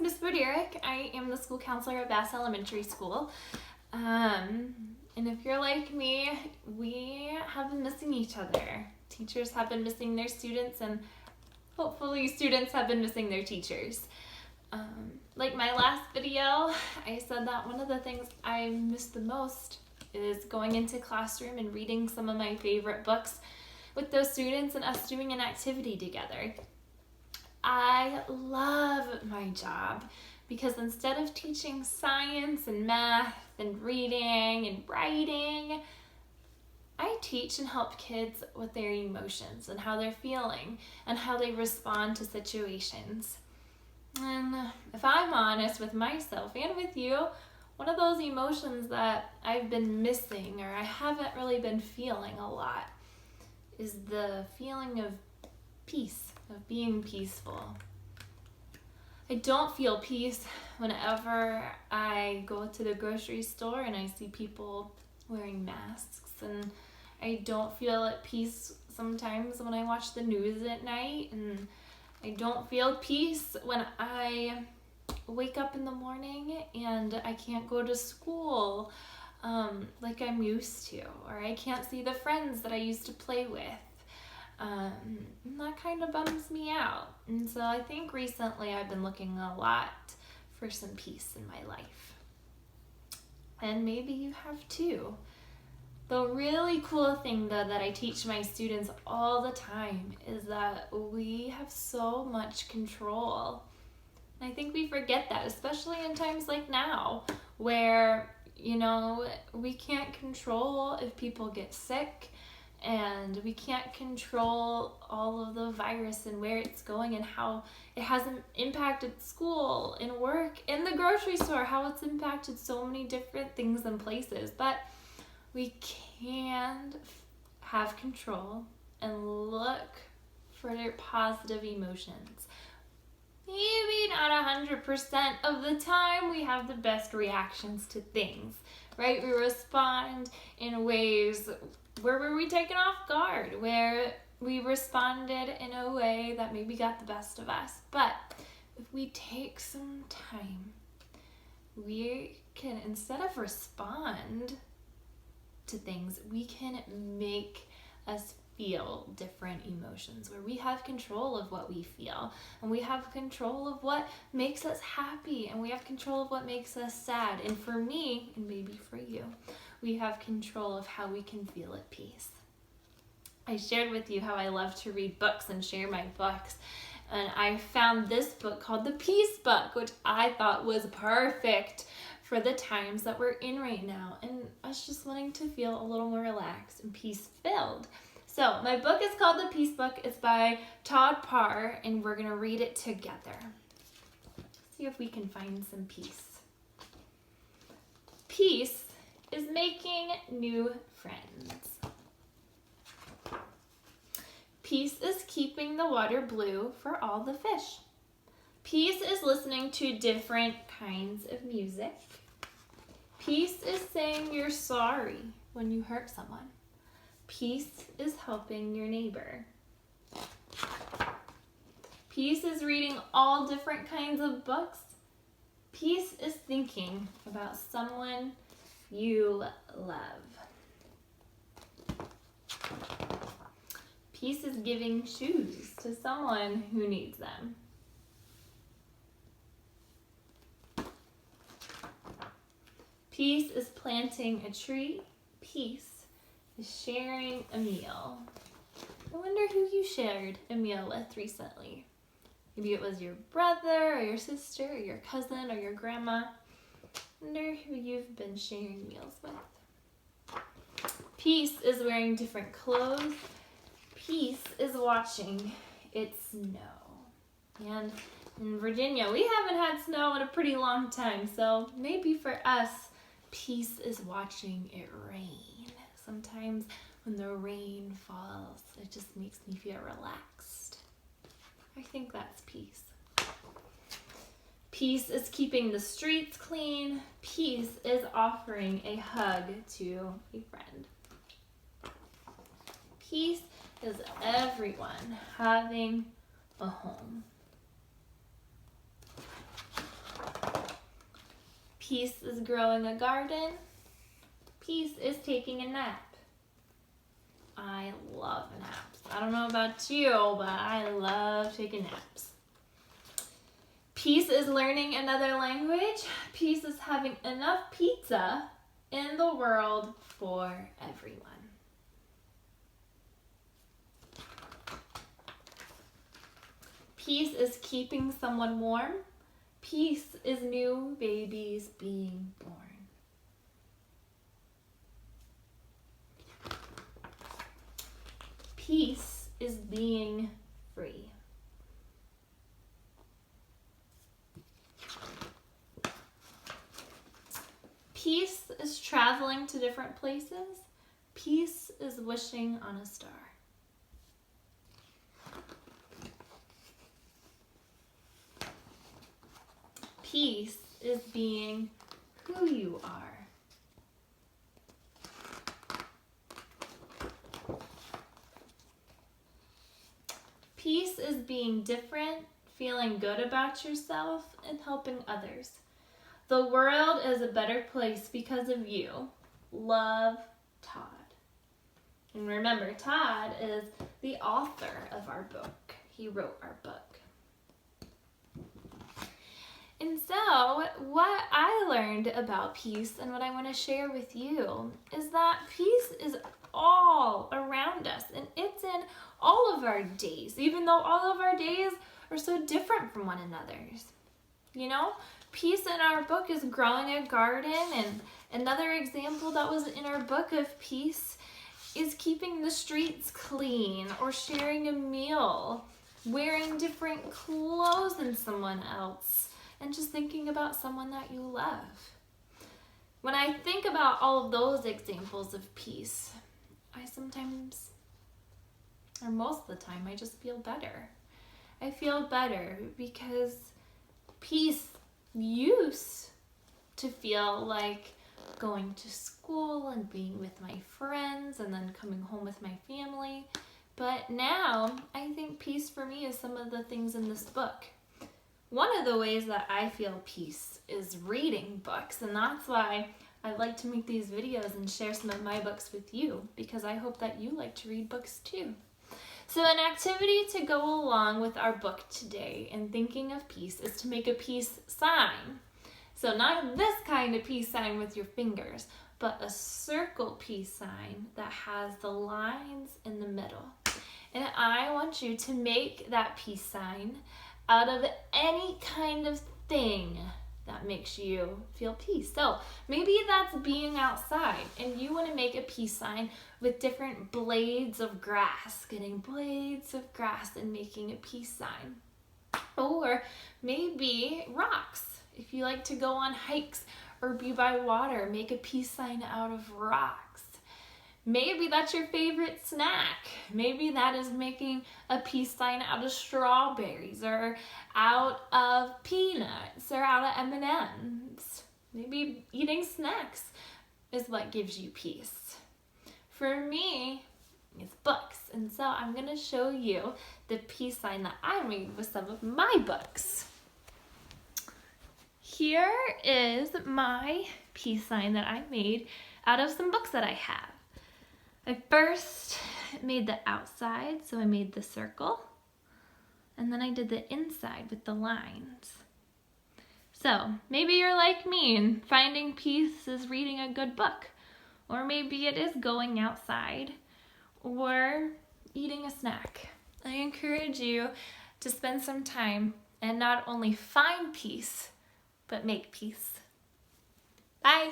Miss Broderick. I am the school counselor at Bass Elementary School. And if you're like me, we have been missing each other. Teachers have been missing their students, and hopefully students have been missing their teachers. Like my last video, I said that one of the things I miss the most is going into classroom and reading some of my favorite books with those students and us doing an activity together. I love my job because instead of teaching science and math and reading and writing, I teach and help kids with their emotions and how they're feeling and how they respond to situations. And if I'm honest with myself and with you, one of those emotions that I've been missing or I haven't really been feeling a lot is the feeling of peace, of being peaceful. I don't feel peace whenever I go to the grocery store and I see people wearing masks, and I don't feel at peace sometimes when I watch the news at night, and I don't feel peace when I wake up in the morning and I can't go to school like I'm used to, or I can't see the friends that I used to play with. And that kind of bums me out. And so I think recently I've been looking a lot for some peace in my life. And maybe you have too. The really cool thing though that I teach my students all the time is that we have so much control. And I think we forget that, especially in times like now where, we can't control if people get sick, and we can't control all of the virus and where it's going and how it has impacted school and work and the grocery store, how it's impacted so many different things and places. But we can have control and look for their positive emotions. Maybe not 100% of the time we have the best reactions to things, right? We respond in ways where were we taken off guard, where we responded in a way that maybe got the best of us. But if we take some time, we can, instead of respond to things, we can make us feel different emotions, where we have control of what we feel, and we have control of what makes us happy, and we have control of what makes us sad. And for me, and maybe for you, we have control of how we can feel at peace. I shared with you how I love to read books and share my books, and I found this book called The Peace Book, which I thought was perfect for the times that we're in right now, and us just wanting to feel a little more relaxed and peace-filled. So my book is called The Peace Book. It's by Todd Parr, and we're going to read it together. See if we can find some peace. Peace is making new friends. Peace is keeping the water blue for all the fish. Peace is listening to different kinds of music. Peace is saying you're sorry when you hurt someone. Peace is helping your neighbor. Peace is reading all different kinds of books. Peace is thinking about someone you love. Peace is giving shoes to someone who needs them. Peace is planting a tree. Peace is sharing a meal. I wonder who you shared a meal with recently. Maybe it was your brother or your sister or your cousin or your grandma. I wonder who you've been sharing meals with. Peace is wearing different clothes. Peace is watching it snow. And in Virginia, we haven't had snow in a pretty long time, so maybe for us, peace is watching it rain. Sometimes when the rain falls, it just makes me feel relaxed. I think that's peace. Peace is keeping the streets clean. Peace is offering a hug to a friend. Peace is everyone having a home. Peace is growing a garden. Peace is taking a nap. I love naps. I don't know about you, but I love taking naps. Peace is learning another language. Peace is having enough pizza in the world for everyone. Peace is keeping someone warm. Peace is new babies being born. Peace is being free. Peace is traveling to different places. Peace is wishing on a star. Peace is being who you are. Peace is being different, feeling good about yourself, and helping others. The world is a better place because of you. Love, Todd. And remember, Todd is the author of our book. He wrote our book. And so, what I learned about peace and what I want to share with you is that peace is all around us, and it's in all of our days, even though all of our days are so different from one another's. You know, peace in our book is growing a garden, and another example that was in our book of peace is keeping the streets clean or sharing a meal, wearing different clothes than someone else, and just thinking about someone that you love. When I think about all of those examples of peace, I sometimes, or most of the time, I just feel better. I feel better because peace used to feel like going to school and being with my friends and then coming home with my family. But now, I think peace for me is some of the things in this book. One of the ways that I feel peace is reading books, and that's why I like to make these videos and share some of my books with you, because I hope that you like to read books too. So an activity to go along with our book today in thinking of peace is to make a peace sign. So not this kind of peace sign with your fingers, but a circle peace sign that has the lines in the middle. And I want you to make that peace sign out of any kind of thing that makes you feel peace. So maybe that's being outside and you want to make a peace sign with different blades of grass, getting blades of grass and making a peace sign. Or maybe rocks. If you like to go on hikes or be by water, make a peace sign out of rocks. Maybe that's your favorite snack. Maybe that is making a peace sign out of strawberries or out of peanuts or out of M&Ms. Maybe eating snacks is what gives you peace. For me, it's books. And so I'm going to show you the peace sign that I made with some of my books. Here is my peace sign that I made out of some books that I have. I first made the outside, so I made the circle, and then I did the inside with the lines. So maybe you're like me and finding peace is reading a good book, or maybe it is going outside or eating a snack. I encourage you to spend some time and not only find peace, but make peace. Bye.